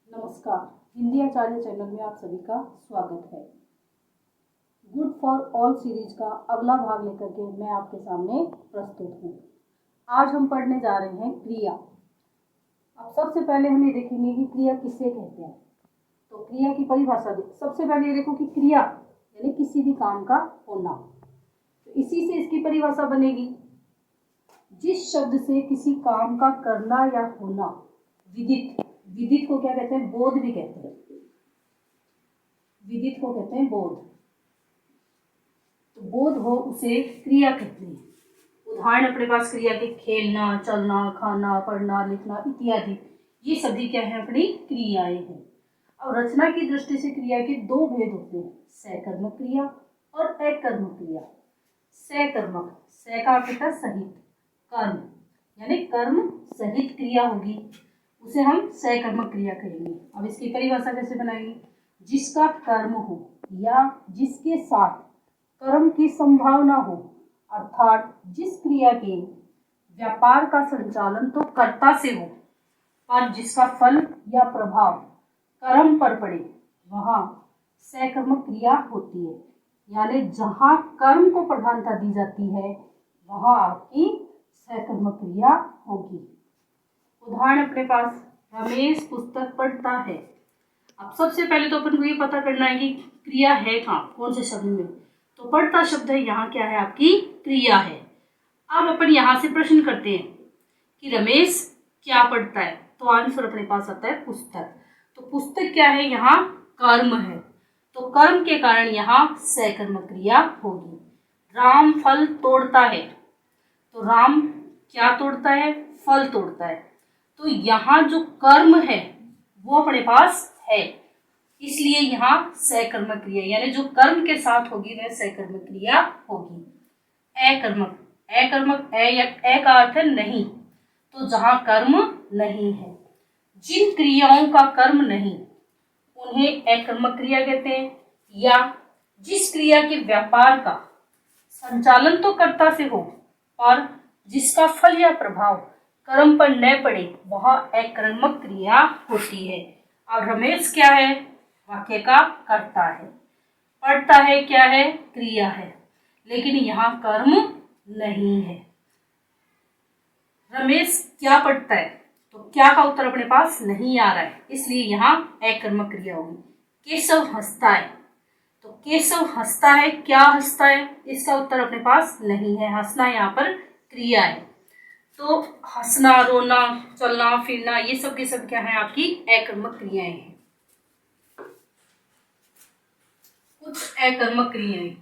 नमस्कार। हिंदी आचार्य चैनल में आप सभी का स्वागत है। गुड फॉर ऑल सीरीज का अगला भाग लेकर के मैं आपके सामने प्रस्तुत हूँ। आज हम पढ़ने जा रहे हैं क्रिया। अब सबसे पहले हम ये देखेंगे कि क्रिया किसे कहते हैं। तो क्रिया की परिभाषा सबसे पहले ये देखो कि क्रिया यानी किसी भी काम का होना। तो इसी से इसकी परिभाषा बनेगी, जिस शब्द से किसी काम का करना या होना विदित, विदित को क्या कहते हैं? बोध भी कहते हैं। विदित को कहते हैं बोध। तो बोध हो उसे क्रिया कहते हैं। उदाहरण अपने पास क्रिया के खेलना, चलना, खाना, पढ़ना, लिखना इत्यादि, ये सभी क्या है? अपनी क्रियाएं हैं। अब रचना की दृष्टि से क्रिया के दो भेद होते हैं, सकर्मक क्रिया और अकर्मक क्रिया। सकर्मक, स का अर्थ है सहित, कर्म यानी कर्म सहित क्रिया होगी, उसे हम सकर्मक क्रिया कहेंगे। अब इसकी परिभाषा कैसे बनाएंगे? जिसका कर्म हो या जिसके साथ कर्म की संभावना हो, अर्थात जिस क्रिया के व्यापार का संचालन तो कर्ता से हो और जिसका फल या प्रभाव कर्म पर पड़े, वहां सकर्मक क्रिया होती है। यानी जहां कर्म को प्रधानता दी जाती है वहां आपकी सकर्मक क्रिया होगी। उदाहरण अपने पास, रमेश पुस्तक पढ़ता है। अब सबसे पहले तो अपन को ये पता करना है कि क्रिया है कहाँ, कौन से शब्द में। तो पढ़ता शब्द है, यहाँ क्या है? आपकी क्रिया है। अब अपन यहाँ से प्रश्न करते हैं कि रमेश क्या पढ़ता है, तो आंसर अपने पास आता है पुस्तक। तो पुस्तक क्या है? यहाँ कर्म है, तो कर्म के कारण यहाँ सकर्मक क्रिया होगी। राम फल तोड़ता है, तो राम क्या तोड़ता है? फल तोड़ता है। तो यहाँ जो कर्म है वो अपने पास है, इसलिए यहाँ सकर्मक क्रिया यानी जो कर्म के साथ होगी वह सकर्मक क्रिया होगी। अकर्मक, अकर्मक अ का अर्थ है नहीं, तो जहाँ कर्म नहीं है, जिन क्रियाओं का कर्म नहीं उन्हें अकर्मक क्रिया कहते हैं। या जिस क्रिया के व्यापार का संचालन तो कर्ता से हो और जिसका फल या प्रभाव कर्म पर न पड़े, वहां अकर्मक क्रिया होती है। और रमेश क्या है? वाक्य का कर्ता है। पढ़ता है क्या है? क्रिया है, लेकिन यहाँ कर्म नहीं है। रमेश क्या पढ़ता है? तो क्या का उत्तर अपने पास नहीं आ रहा है, इसलिए यहाँ अकर्मक क्रिया होगी। केशव हंसता है, तो केशव हंसता है, क्या हंसता है? इसका उत्तर अपने पास नहीं है। हंसना यहाँ पर क्रिया है, तो हंसना, रोना, चलना, फिरना ये सब के सब क्या है? आपकी अकर्मक क्रियाएं हैं। कुछ अकर्मक क्रियाएं,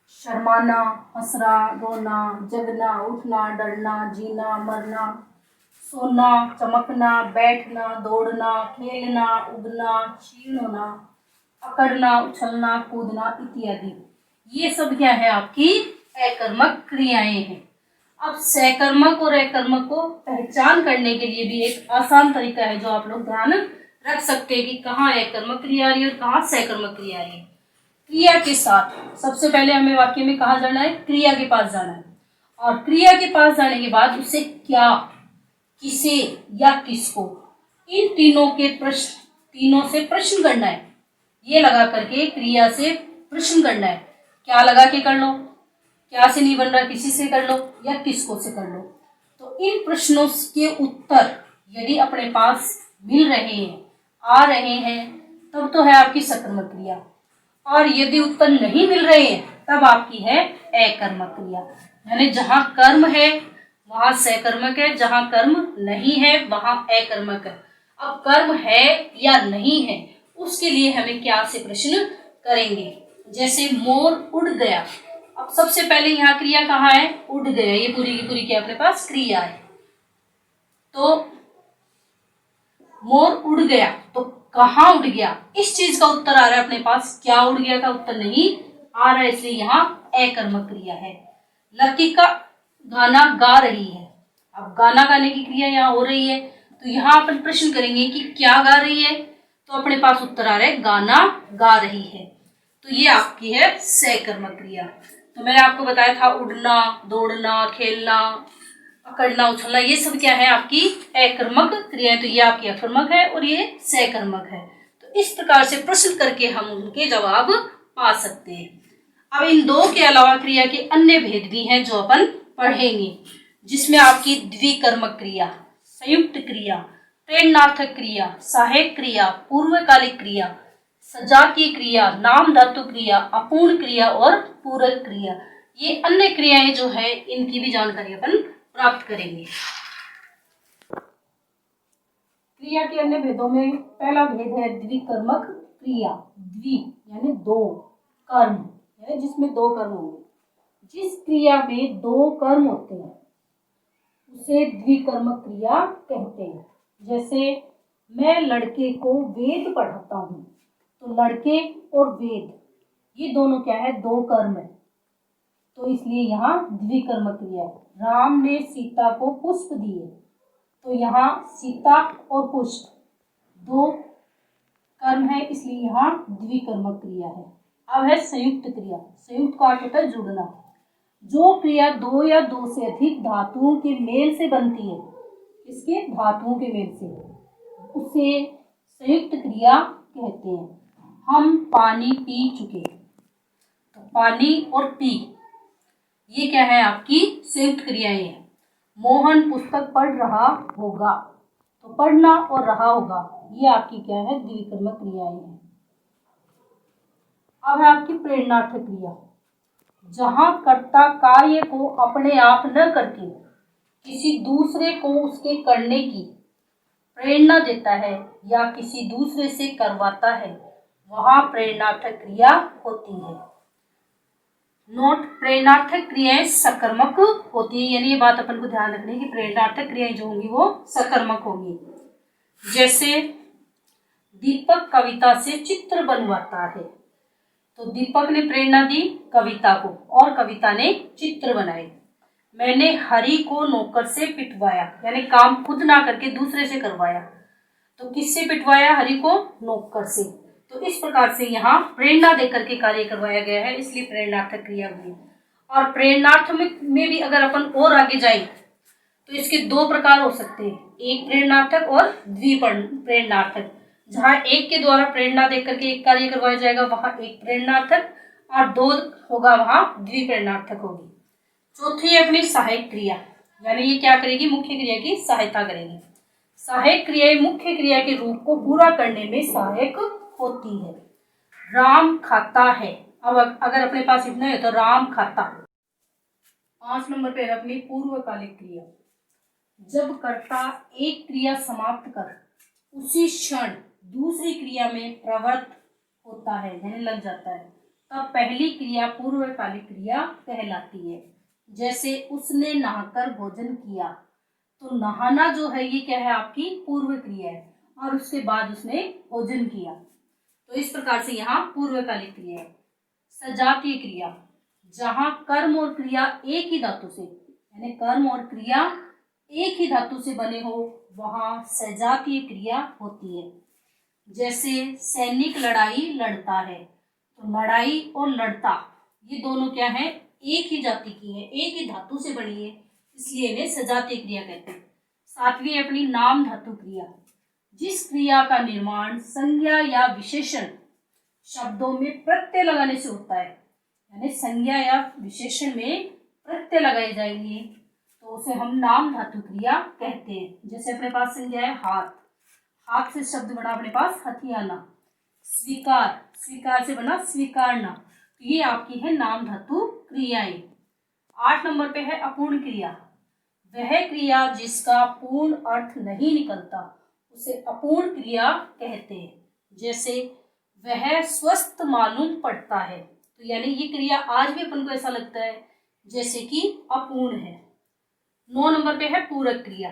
शर्माना, हंसना, रोना, जगना, उठना, डरना, जीना, मरना, सोना, चमकना, बैठना, दौड़ना, खेलना, उगना, क्षीण होना, अकड़ना, उछलना, कूदना इत्यादि, ये सब क्या है? आपकी अकर्मक क्रियाएं हैं। अब सकर्मक और अकर्मक को पहचान करने के लिए भी एक आसान तरीका है जो आप लोग ध्यान रख सकते हैं कि कहाँ अकर्मक क्रिया आ रही है और कहाँ सकर्मक क्रिया आ रही है। क्रिया के साथ सबसे पहले हमें वाक्य में कहाँ जाना है? क्रिया के पास जाना है, और क्रिया के पास जाने के बाद उसे क्या, किसे या किसको, इन तीनों से प्रश्न करना है। ये लगा करके क्रिया से प्रश्न करना है। क्या लगा के कर लो, क्या से नहीं बन रहा, किसी से कर लो या किसको से कर लो। तो इन प्रश्नों के उत्तर यदि अपने पास मिल रहे हैं, आ रहे हैं, तब तो है आपकी सकर्मक क्रिया, और यदि उत्तर नहीं मिल रहे हैं तब आपकी है अकर्मक क्रिया। यानी जहां कर्म है वहां सकर्मक है, जहां कर्म नहीं है वहां अकर्मक है। अब कर्म है या नहीं है उसके लिए हमें क्या से प्रश्न करेंगे। जैसे मोर उड़ गया, अब सबसे पहले यहाँ क्रिया कहाँ है? उड़ गया, ये पूरी की पूरी क्या अपने पास क्रिया है। तो मोर उड़ गया, तो कहाँ उड़ गया, इस चीज का उत्तर आ रहा है अपने पास, क्या उड़ गया का उत्तर नहीं आ रहा है, इसलिए यहाँ अकर्मक क्रिया है। लतिका गाना गा रही है, अब गाना गाने की क्रिया यहाँ हो रही है, तो यहाँ अपन प्रश्न करेंगे कि क्या गा रही है, तो अपने पास उत्तर आ रहा है गाना गा रही है। तो ये आपकी है सकर्मक क्रिया। तो मैंने आपको बताया था उड़ना, दौड़ना, खेलना, अकड़ना उछलना, ये सब क्या है आपकी अकर्मक क्रियाएं। तो ये आपकी अकर्मक है और ये सकर्मक है। तो इस प्रकार से प्रश्न करके हम उनके जवाब पा सकते हैं। अब इन दो के अलावा क्रिया के अन्य भेद भी हैं जो अपन पढ़ेंगे, जिसमें आपकी द्विकर्मक क्रिया, संयुक्त क्रिया, प्रेरणार्थक क्रिया, सहायक क्रिया, पूर्वकालिक क्रिया, सजातीय क्रिया, नाम धातु क्रिया, अपूर्ण क्रिया और पूरक क्रिया, ये अन्य क्रियाएं जो है इनकी भी जानकारी अपन प्राप्त करेंगे। क्रिया के अन्य भेदों में पहला भेद है द्विकर्मक क्रिया। द्वि यानी दो, कर्म यानी जिसमें दो कर्म होंगे। जिस क्रिया में दो कर्म होते हैं उसे द्विकर्मक क्रिया कहते हैं। जैसे मैं लड़के को वेद पढ़ाता हूँ, तो लड़के और वेद ये दोनों क्या है, दो कर्म है, तो इसलिए यहाँ द्विकर्मक क्रिया है। राम ने सीता को पुष्प दिए, तो यहाँ सीता और पुष्प दो कर्म है, इसलिए यहाँ द्विकर्मक क्रिया है। अब है संयुक्त क्रिया। संयुक्त का अर्थ होता है जुड़ना। जो क्रिया दो या दो से अधिक धातुओं के मेल से बनती है, इसके धातुओं के मेल से, उसे संयुक्त क्रिया कहते हैं। हम पानी पी चुके, तो पानी और पी ये क्या है आपकी संयुक्त क्रियाएं हैं। मोहन पुस्तक पढ़ रहा होगा, तो पढ़ना और रहा होगा ये आपकी क्या है, द्विकर्मक क्रियाएं हैं। अब है आपकी प्रेरणार्थक क्रिया। जहां कर्ता कार्य को अपने आप न करके किसी दूसरे को उसके करने की प्रेरणा देता है या किसी दूसरे से करवाता है, वहां प्रेरणार्थक क्रिया होती है। नोट, प्रेरणार्थक क्रियाएं सकर्मक होती है, यानी ये बात अपन को ध्यान रखनी है कि प्रेरणार्थक क्रियाएं जो होंगी वो सकर्मक होंगी। जैसे दीपक कविता से चित्र बनवाता है, तो दीपक ने प्रेरणा दी कविता को और कविता ने चित्र बनाए। मैंने हरि को नौकर से पिटवाया, यानी काम खुद ना करके दूसरे से करवाया, तो किससे पिटवाया, हरि को नौकर से। तो इस प्रकार से यहाँ प्रेरणा देकर के कार्य करवाया गया है, इसलिए प्रेरणार्थक क्रिया हुई। और प्रेरणार्थ में भी अगर अपन और आगे जाए तो इसके दो प्रकार हो सकते हैं, एक प्रेरणार्थक और द्विप्रेरणार्थक। जहाँ एक के द्वारा प्रेरणा देकर के एक कार्य करवाया जाएगा वहां एक प्रेरणार्थक, और दो होगा वहां द्विप्रेरणार्थक होगी। चौथी है अपनी सहायक क्रिया, यानी ये क्या करेगी, मुख्य क्रिया की सहायता करेगी। सहायक क्रियाएं मुख्य क्रिया के रूप को पूरा करने में सहायक होती है। राम खाता है, अब अगर अपने पास इतना है तो राम खाता। 5 नंबर पे है अपनी पूर्वकालिक क्रिया। जब कर्ता एक क्रिया समाप्त कर उसी क्षण दूसरी क्रिया में प्रवृत्त होता है, यानी लग जाता है, तब पहली क्रिया पूर्वकालिक क्रिया कहलाती है। जैसे उसने नहाकर भोजन किया, तो नहाना जो है ये क्या है आपकी पूर्व क्रिया है, और उसके बाद उसने भोजन किया, तो इस प्रकार से यहाँ पूर्वकालिक क्रिया है। सजातीय क्रिया, जहाँ कर्म और क्रिया एक ही धातु से, यानी कर्म और क्रिया एक ही धातु से बने हो, वहां सजातीय क्रिया होती है। जैसे सैनिक लड़ाई लड़ता है, तो लड़ाई और लड़ता ये दोनों क्या है, एक ही जाति की है, एक ही धातु से बनी है, इसलिए इन्हें सजातीय क्रिया कहते हैं। 7वीं अपनी नाम धातु क्रिया। जिस क्रिया का निर्माण संज्ञा या विशेषण शब्दों में प्रत्यय लगाने से होता है, यानी संज्ञा या विशेषण में प्रत्यय लगाए जाएंगे, तो उसे हम नाम धातु क्रिया कहते हैं। जैसे अपने पास संज्ञा है हाथ, हाथ से शब्द बना अपने पास हथियाना। स्वीकार, स्वीकार से बना स्वीकारना, तो ये आपकी है नाम धातु क्रियाएं। 8 नंबर पे है अपूर्ण क्रिया। वह क्रिया जिसका पूर्ण अर्थ नहीं निकलता उसे अपूर्ण क्रिया कहते हैं। जैसे वह स्वस्थ मालूम पड़ता है, तो यानी ये क्रिया आज भी अपन को ऐसा लगता है जैसे कि अपूर्ण है। 9 नंबर पे है पूरक क्रिया।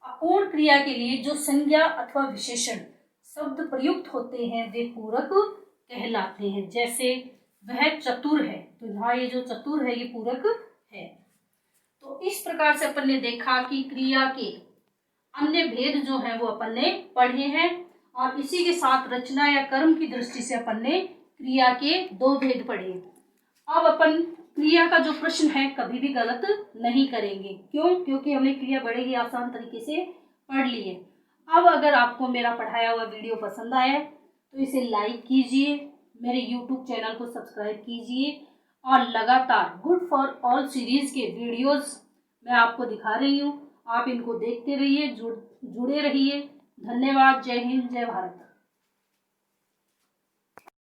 अपूर्ण क्रिया के लिए जो संज्ञा अथवा विशेषण शब्द प्रयुक्त होते हैं वे पूरक कहलाते हैं। जैसे वह चतुर है, तो यहाँ ये जो चतुर है ये पूरक है। तो इस प्रकार से अपन ने देखा कि क्रिया के अन्य भेद जो है वो अपन ने पढ़े हैं, और इसी के साथ रचना या कर्म की दृष्टि से अपन ने क्रिया के 2 भेद पढ़े। अब अपन क्रिया का जो प्रश्न है कभी भी गलत नहीं करेंगे। क्यों? क्योंकि हमने क्रिया बड़े ही आसान तरीके से पढ़ ली है। अब अगर आपको मेरा पढ़ाया हुआ वीडियो पसंद आया तो इसे लाइक कीजिए, मेरे YouTube चैनल को सब्सक्राइब कीजिए और लगातार गुड फॉर ऑल सीरीज के वीडियोस मैं आपको दिखा रही हूँ। आप इनको देखते रहिए, जुड़े रहिए। धन्यवाद। जय हिंद, जय भारत।